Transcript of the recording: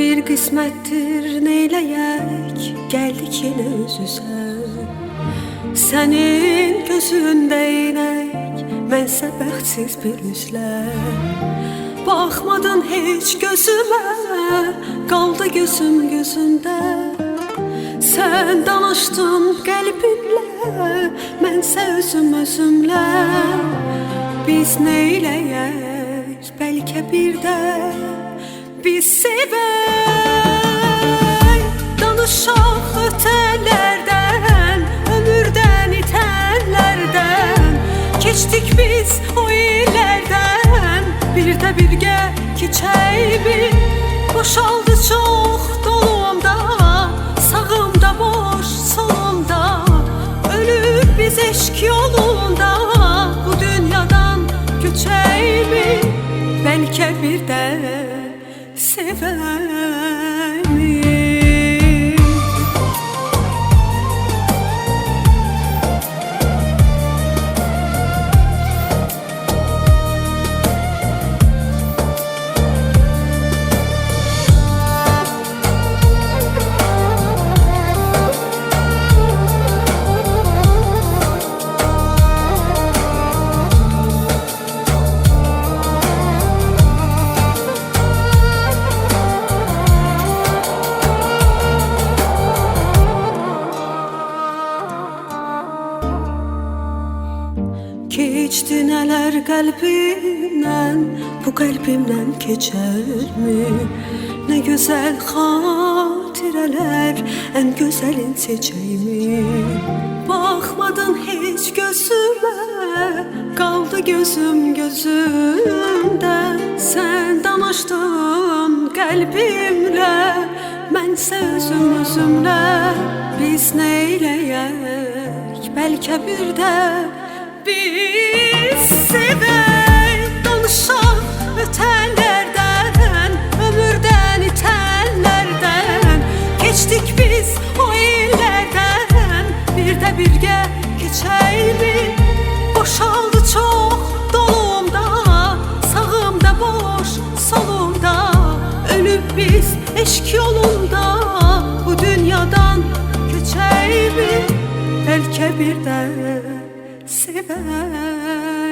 bir qismətdir neyləyək, gəldik yenə üz-üzə. Sənin gözündə inək, mənsə bəxtsiz bir üzlər. Baxmadın heç gözümə, qaldı gözüm gözündə. Sən danışdın qəlbimlə, mənsə özüm özümlə. Biz neyləyək, bəlkə bir də biz sevək. Danışaq ötələrdən, ömürdən itənlərdən. Keçdik biz o illərdən, bir də birgə keçəymi? Boşaldı çox dolumda, sağımda boş solumda. Ölüb biz eşq yolunda, bu dünyadan köçəymi? Bəlkə bir də sevəymi? Keçdi nələr qəlbimdən, bu qəlbimdən keçərmi? Nə gözəl xatirələr, ən gözəlin seçəymi? Baxmadın heç gözümə, qaldı gözüm gözümdə. Sən danışdın qəlbimlə, mənsə özüm özümlə. Biz neyləyək, bəlkə bir də biz sevək. Danışaq ötənlərdən, ömürdən itənlərdən. Keçdik biz o illərdən, bir də birgə keçəymi? Boşaldı çox dolumda, sağımda boş solumda. Ölüb biz eşq yolunda, bu dünyadan köçəymi? Bəlkə bir də sevək.